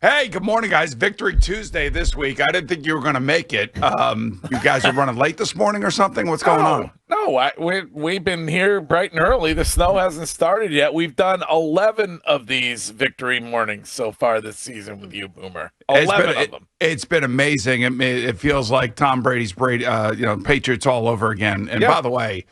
Hey, good morning, guys. Victory Tuesday this week. I didn't think you were going to make it. You guys are running late this morning or something? What's going on? No, we've been here bright and early. The snow hasn't started yet. We've done 11 of these victory mornings so far this season with you, Boomer. 11 of them. It's been amazing. It feels like Tom Brady's Patriots all over again. And by the way,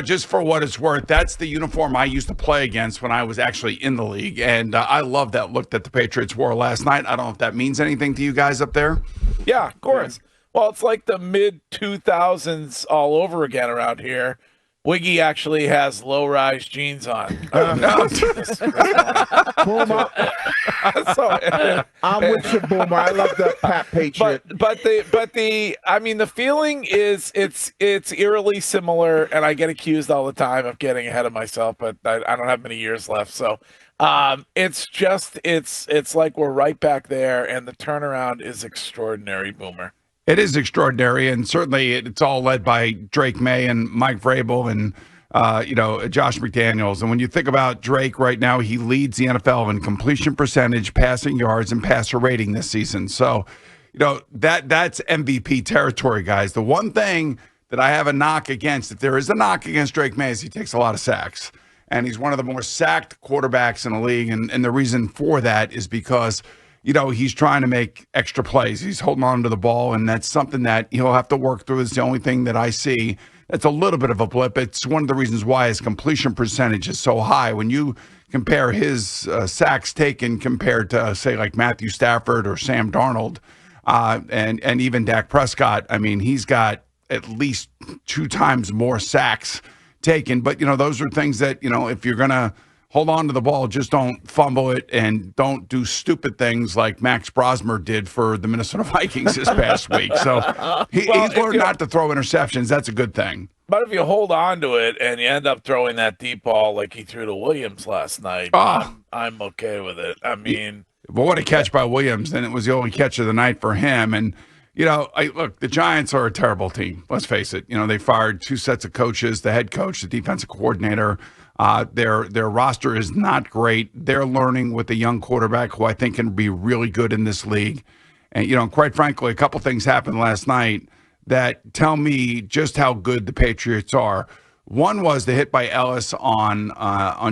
just for what it's worth, that's the uniform I used to play against when I was actually in the league. And I love that look that the Patriots wore last night. I don't know if that means anything to you guys up there. Yeah, of course. Well, it's like the mid-2000s all over again around here. Wiggy actually has low-rise jeans on. Boomer, I'm with you, Boomer. I love the Pat Patriot. But the feeling is it's eerily similar, and I get accused all the time of getting ahead of myself, but I don't have many years left, so it's like we're right back there, and the turnaround is extraordinary, Boomer. It is extraordinary, and certainly it's all led by Drake May and Mike Vrabel and Josh McDaniels. And when you think about Drake right now, he leads the NFL in completion percentage, passing yards, and passer rating this season. So, that's MVP territory, guys. The one thing that I have a knock against, if there is a knock against Drake May, is he takes a lot of sacks. And he's one of the more sacked quarterbacks in the league. And the reason for that is because he's trying to make extra plays. He's holding on to the ball, and that's something that he'll have to work through. It's the only thing that I see that's a little bit of a blip. It's one of the reasons why his completion percentage is so high. When you compare his sacks taken compared to, say, like Matthew Stafford or Sam Darnold and even Dak Prescott, I mean, he's got at least 2 times more sacks taken. But, those are things that, if you're going to hold on to the ball, just don't fumble it, and don't do stupid things like Max Brosmer did for the Minnesota Vikings this past week. So he's learned not to throw interceptions. That's a good thing. But if you hold on to it and you end up throwing that deep ball like he threw to Williams last night, I'm okay with it. I mean, but what a catch by Williams, and it was the only catch of the night for him. And look, the Giants are a terrible team. Let's face it. They fired 2 sets of coaches: the head coach, the defensive coordinator. Their roster is not great. They're learning with a young quarterback who I think can be really good in this league. And, quite frankly, a couple things happened last night that tell me just how good the Patriots are. One was the hit by Ellis on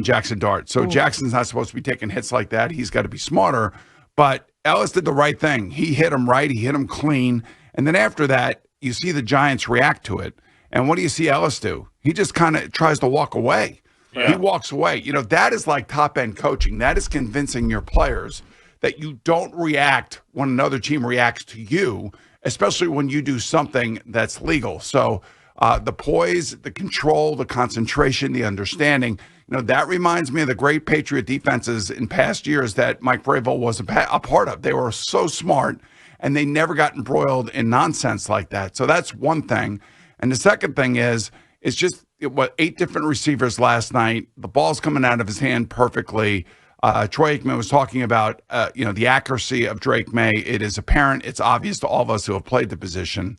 Jackson Dart. So Jackson's not supposed to be taking hits like that. He's got to be smarter. But Ellis did the right thing. He hit him right. He hit him clean. And then after that, you see the Giants react to it. And what do you see Ellis do? He just kind of tries to walk away. Yeah. He walks away. That is like top-end coaching. That is convincing your players that you don't react when another team reacts to you, especially when you do something that's legal. So the poise, the control, the concentration, the understanding, that reminds me of the great Patriot defenses in past years that Mike Vrabel was a part of. They were so smart, and they never got embroiled in nonsense like that. So that's one thing. And the second thing is, it's just 8 different receivers last night. The ball's coming out of his hand perfectly. Troy Aikman was talking about, the accuracy of Drake May. It is apparent. It's obvious to all of us who have played the position.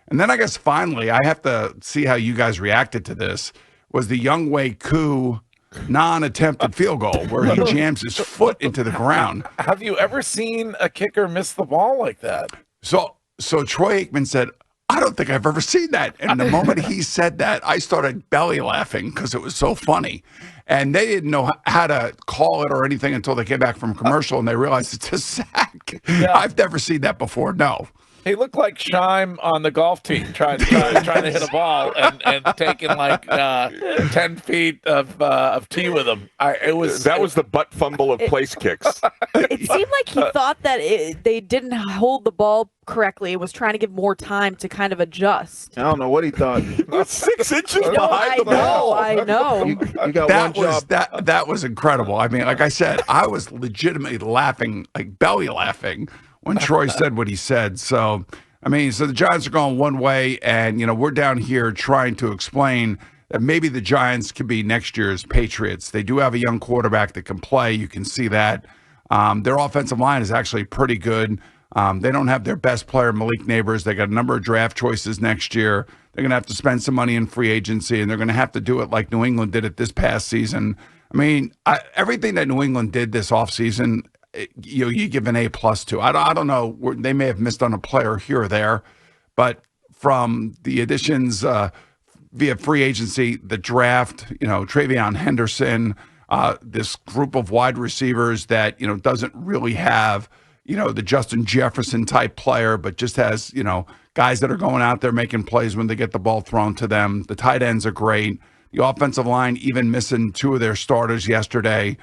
And then I guess finally, I have to see how you guys reacted to this, was the Younghoe Koo non-attempted field goal where he jams his foot into the ground. Have you ever seen a kicker miss the ball like that? So Troy Aikman said, I don't think I've ever seen that. And the moment he said that, I started belly laughing because it was so funny. And they didn't know how to call it or anything until they came back from commercial and they realized it's a sack. Yeah. I've never seen that before. No. He looked like Shime on the golf team trying to hit a ball and taking like 10 feet of tee with him. That was the butt fumble of place kicks. It seemed like he thought that they didn't hold the ball correctly. It was trying to give more time to kind of adjust. I don't know what he thought. 6 inches behind the ball. I know. You got one job. That was incredible. I mean, like I said, I was legitimately laughing, like belly laughing, when Troy said what he said. So, so the Giants are going one way, and, we're down here trying to explain that maybe the Giants could be next year's Patriots. They do have a young quarterback that can play. You can see that. Their offensive line is actually pretty good. They don't have their best player, Malik Neighbors. They got a number of draft choices next year. They're going to have to spend some money in free agency, and they're going to have to do it like New England did it this past season. Everything that New England did this offseason, you give an A+ to. I don't know. They may have missed on a player here or there, but from the additions via free agency, the draft, Travion Henderson, this group of wide receivers that, doesn't really have, the Justin Jefferson type player, but just has, guys that are going out there making plays when they get the ball thrown to them. The tight ends are great. The offensive line, even missing 2 of their starters yesterday,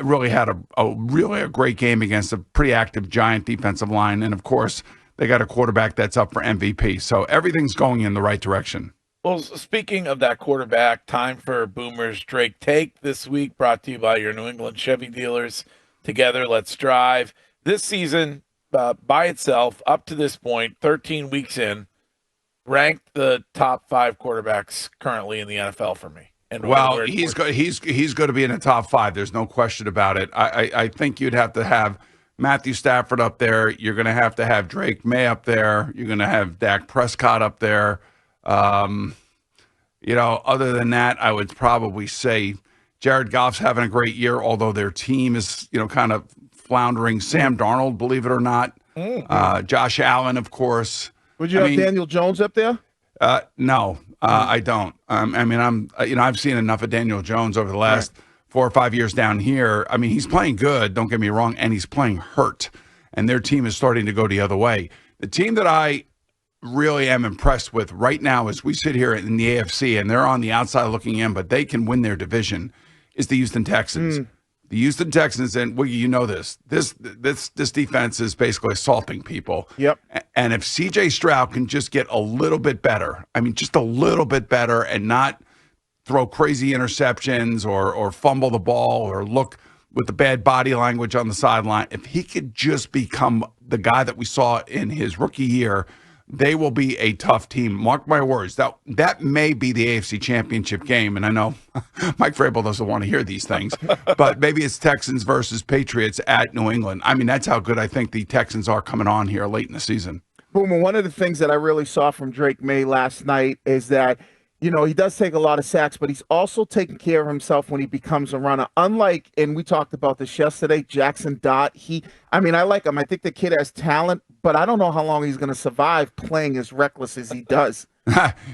really had a great game against a pretty active Giant defensive line. And, of course, they got a quarterback that's up for MVP. So everything's going in the right direction. Well, speaking of that quarterback, time for Boomer's Drake Take this week, brought to you by your New England Chevy dealers. Together, let's drive. This season, by itself, up to this point, 13 weeks in, ranked the top 5 quarterbacks currently in the NFL for me. And he's going to be in the top 5. There's no question about it. I think you'd have to have Matthew Stafford up there. You're going to have Drake May up there. You're going to have Dak Prescott up there. Other than that, I would probably say Jared Goff's having a great year, although their team is, kind of floundering. Sam Darnold, believe it or not. Josh Allen, of course. Would you have Daniel Jones up there? No, I don't. I've seen enough of Daniel Jones over the last 4 or 5 years down here. I mean, he's playing good, don't get me wrong, and he's playing hurt, and their team is starting to go the other way. The team that I really am impressed with right now as we sit here in the AFC, and they're on the outside looking in, but they can win their division, is the Houston Texans. The Houston Texans, and you know this defense is basically assaulting people. Yep. And if C.J. Stroud can just get a little bit better, just a little bit better, and not throw crazy interceptions or fumble the ball or look with the bad body language on the sideline, if he could just become the guy that we saw in his rookie year, they will be a tough team. Mark my words. That may be the AFC Championship game, and I know Mike Vrabel doesn't want to hear these things, but maybe it's Texans versus Patriots at New England. That's how good I think the Texans are coming on here late in the season. Boomer, one of the things that I really saw from Drake May last night is that, he does take a lot of sacks, but he's also taking care of himself when he becomes a runner. Unlike, and we talked about this yesterday, Jackson Dott, I like him. I think the kid has talent, but I don't know how long he's going to survive playing as reckless as he does.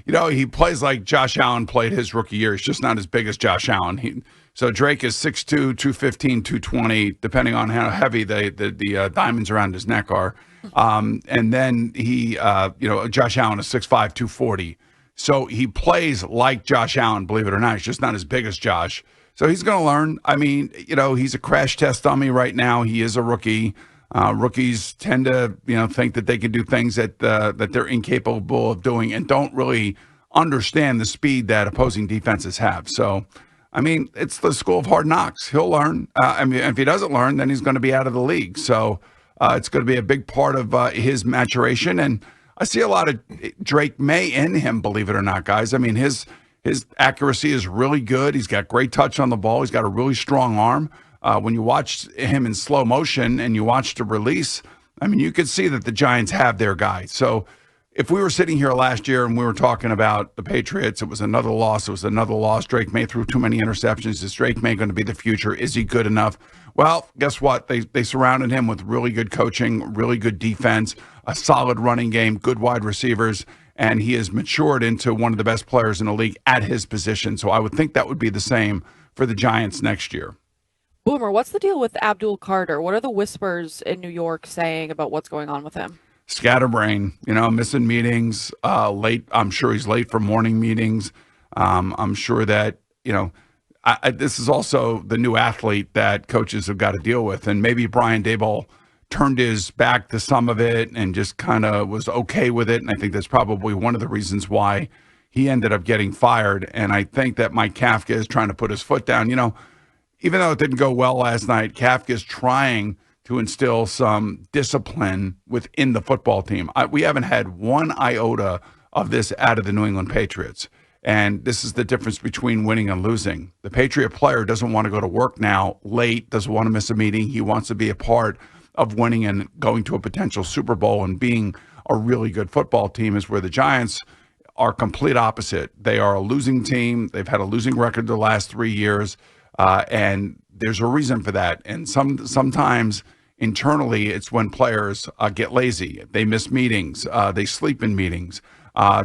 He plays like Josh Allen played his rookie year. He's just not as big as Josh Allen. So Drake is 6'2", 215, 220, depending on how heavy the diamonds around his neck are. And then Josh Allen is 6'5", 240. So he plays like Josh Allen, believe it or not. He's just not as big as Josh. So he's going to learn. He's a crash test dummy right now. He is a rookie. Rookies tend to, think that they can do things that they're incapable of doing and don't really understand the speed that opposing defenses have. So, it's the school of hard knocks. He'll learn. If he doesn't learn, then he's going to be out of the league. So it's going to be a big part of his maturation. And I see a lot of Drake May in him, believe it or not, guys. His accuracy is really good. He's got great touch on the ball. He's got a really strong arm. When you watch him in slow motion and you watch the release, you could see that the Giants have their guy. So if we were sitting here last year and we were talking about the Patriots, it was another loss. Drake May threw too many interceptions. Is Drake May going to be the future? Is he good enough? Well, guess what? They surrounded him with really good coaching, really good defense, a solid running game, good wide receivers, and he has matured into one of the best players in the league at his position. So I would think that would be the same for the Giants next year. Boomer, what's the deal with Abdul Carter? What are the whispers in New York saying about what's going on with him? Scatterbrain, missing meetings, late. I'm sure he's late for morning meetings. I'm sure that, this is also the new athlete that coaches have got to deal with. And maybe Brian Daboll turned his back to some of it and just kind of was okay with it. And I think that's probably one of the reasons why he ended up getting fired. And I think that Mike Kafka is trying to put his foot down. Even though it didn't go well last night, Kafka is trying to instill some discipline within the football team. We haven't had one iota of this out of the New England Patriots. And this is the difference between winning and losing. The Patriot player doesn't want to go to work now late, doesn't want to miss a meeting. He wants to be a part of winning and going to a potential Super Bowl and being a really good football team, is where the Giants are complete opposite. They are a losing team. They've had a losing record the last 3 years. And there's a reason for that. And sometimes internally, it's when players get lazy. They miss meetings. They sleep in meetings.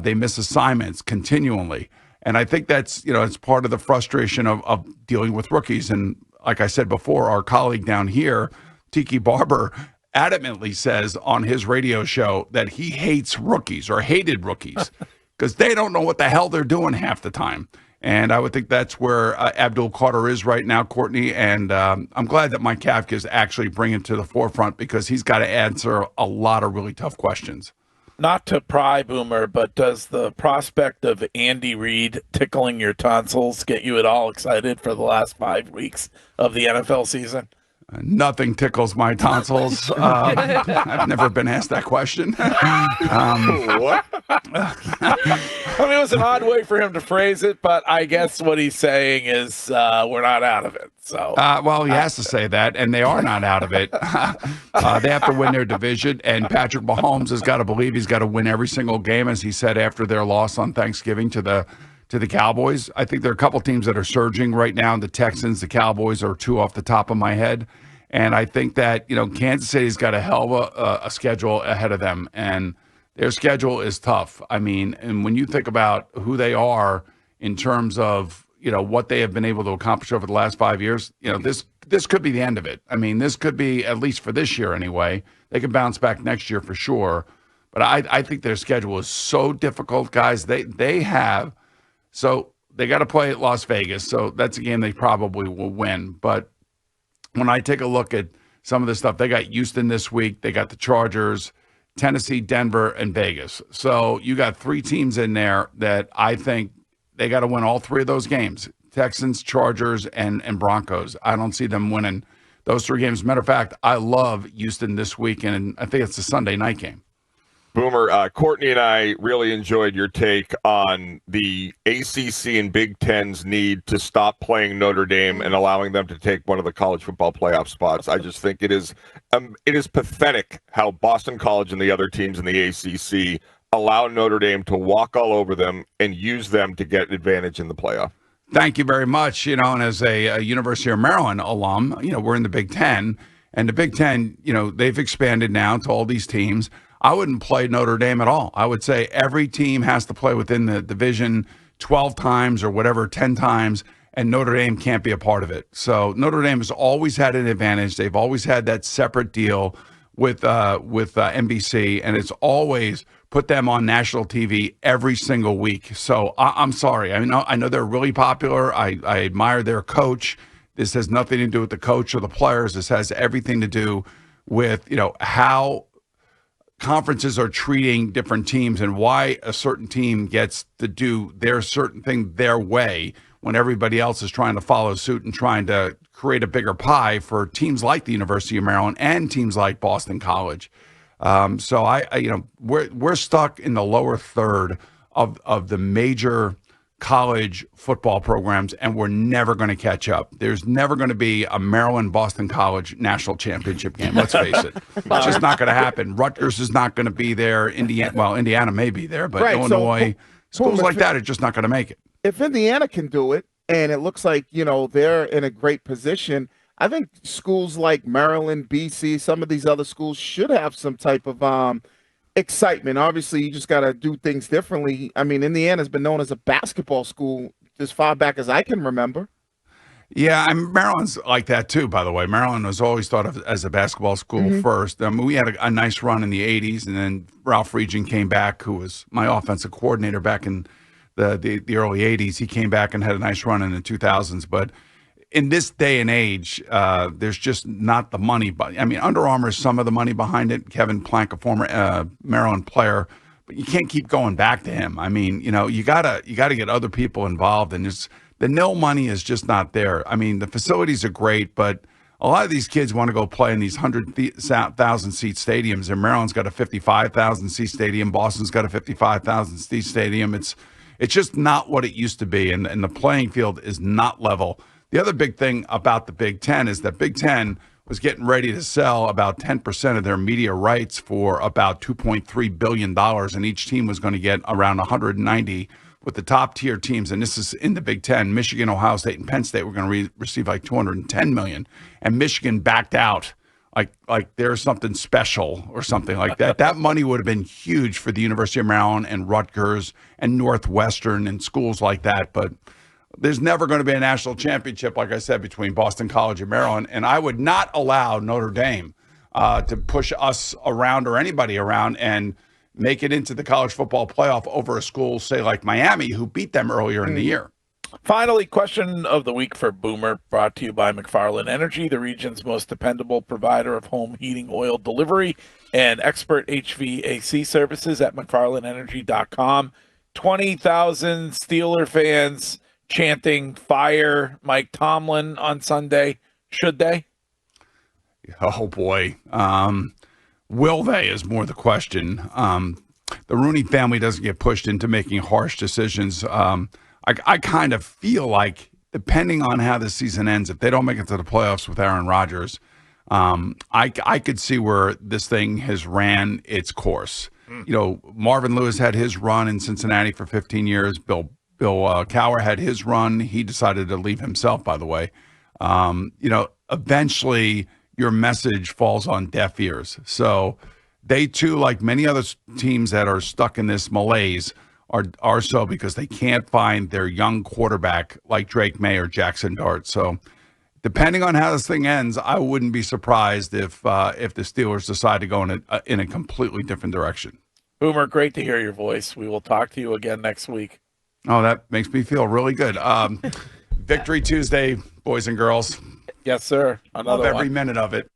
They miss assignments continually. And I think that's, it's part of the frustration of dealing with rookies. And like I said before, our colleague down here, Tiki Barber, adamantly says on his radio show that he hates rookies or hated rookies because they don't know what the hell they're doing half the time. And I would think that's where Abdul Carter is right now, Courtney. And I'm glad that Mike Kafka is actually bringing it to the forefront because he's got to answer a lot of really tough questions. Not to pry, Boomer, but does the prospect of Andy Reid tickling your tonsils get you at all excited for the last 5 weeks of the NFL season? Nothing tickles my tonsils. I've never been asked that question. What? I mean, it was an odd way for him to phrase it, but I guess what he's saying is we're not out of it. So, well, he has to say that, and they are not out of it. They have to win their division, and Patrick Mahomes has got to believe he's got to win every single game, as he said after their loss on Thanksgiving to the Cowboys. I think there are a couple teams that are surging right now. The Texans, the Cowboys are two off the top of my head. And I think that, Kansas City's got a hell of a schedule ahead of them. And their schedule is tough. I mean, and when you think about who they are in terms of, what they have been able to accomplish over the last 5 years, this could be the end of it. I mean, this could be, at least for this year anyway. They could bounce back next year for sure. But I think their schedule is so difficult, guys. So they got to play at Las Vegas. So that's a game they probably will win. But when I take a look at some of the stuff, they got Houston this week. They got the Chargers, Tennessee, Denver, and Vegas. So you got 3 teams in there that I think they got to win all 3 of those games. Texans, Chargers, and Broncos. I don't see them winning those 3 games. Matter of fact, I love Houston this week, and I think it's a Sunday night game. Boomer, Courtney and I really enjoyed your take on the ACC and Big Ten's need to stop playing Notre Dame and allowing them to take one of the college football playoff spots. I just think it is pathetic how Boston College and the other teams in the ACC allow Notre Dame to walk all over them and use them to get advantage in the playoff. Thank you very much. And as a University of Maryland alum, we're in the Big Ten, and the Big Ten, they've expanded now to all these teams. I wouldn't play Notre Dame at all. I would say every team has to play within the division 12 times or whatever, 10 times, and Notre Dame can't be a part of it. So Notre Dame has always had an advantage. They've always had that separate deal with NBC, and it's always put them on national TV every single week. So I'm sorry. I know they're really popular. I admire their coach. This has nothing to do with the coach or the players. This has everything to do with, how conferences are treating different teams and why a certain team gets to do their certain thing their way when everybody else is trying to follow suit and trying to create a bigger pie for teams like the University of Maryland and teams like Boston College. So we're stuck in the lower third of the major college football programs, and we're never going to catch up. There's never going to be a Maryland-Boston College national championship game. Let's face it. It's just not going to happen. Rutgers is not going to be there. Indiana may be there, but right, Illinois, schools like that are just not going to make it. If Indiana can do it, and it looks like, they're in a great position, I think schools like Maryland, BC, some of these other schools should have some type of excitement. Obviously, you just got to do things differently. I mean, Indiana's been known as a basketball school as far back as I can remember. Yeah, Maryland's like that too, by the way. Maryland was always thought of as a basketball school first. We had a nice run in the 80s, and then Ralph Regent came back, who was my offensive coordinator back in the early 80s. He came back and had a nice run in the 2000s. But in this day and age, there's just not the money. But Under Armour is some of the money behind it. Kevin Plank, a former Maryland player, but you can't keep going back to him. You gotta get other people involved, and the nil money is just not there. The facilities are great, but a lot of these kids want to go play in these 100,000 seat stadiums. And Maryland's got a 55,000 seat stadium. Boston's got a 55,000 seat stadium. It's just not what it used to be, and the playing field is not level. The other big thing about the Big Ten is that Big Ten was getting ready to sell about 10% of their media rights for about $2.3 billion, and each team was going to get around $190 with the top tier teams, and this is in the Big Ten, Michigan, Ohio State, and Penn State were going to receive like $210 million, and Michigan backed out. Like there's something special or something like that. That money would have been huge for the University of Maryland and Rutgers and Northwestern and schools like that. But there's never going to be a national championship, like I said, between Boston College and Maryland. And I would not allow Notre Dame to push us around or anybody around and make it into the college football playoff over a school, say, like Miami, who beat them earlier in the year. Finally, question of the week for Boomer, brought to you by McFarland Energy, the region's most dependable provider of home heating oil delivery and expert HVAC services at McFarlandEnergy.com. 20,000 Steeler fans chanting fire Mike Tomlin on Sunday. Should they? Oh, boy. Will they is more the question. The Rooney family doesn't get pushed into making harsh decisions. I kind of feel like, depending on how the season ends, if they don't make it to the playoffs with Aaron Rodgers, I could see where this thing has ran its course. You know, Marvin Lewis had his run in Cincinnati for 15 years. Bill Cowher had his run. He decided to leave himself, by the way. You know, eventually your message falls on deaf ears. So they, too, like many other teams that are stuck in this malaise, are so because they can't find their young quarterback like Drake May or Jackson Dart. So depending on how this thing ends, I wouldn't be surprised if the Steelers decide to go in a completely different direction. Boomer, great to hear your voice. We will talk to you again next week. Oh, that makes me feel really good. Victory Tuesday, boys and girls. Yes, sir. Love every minute of it.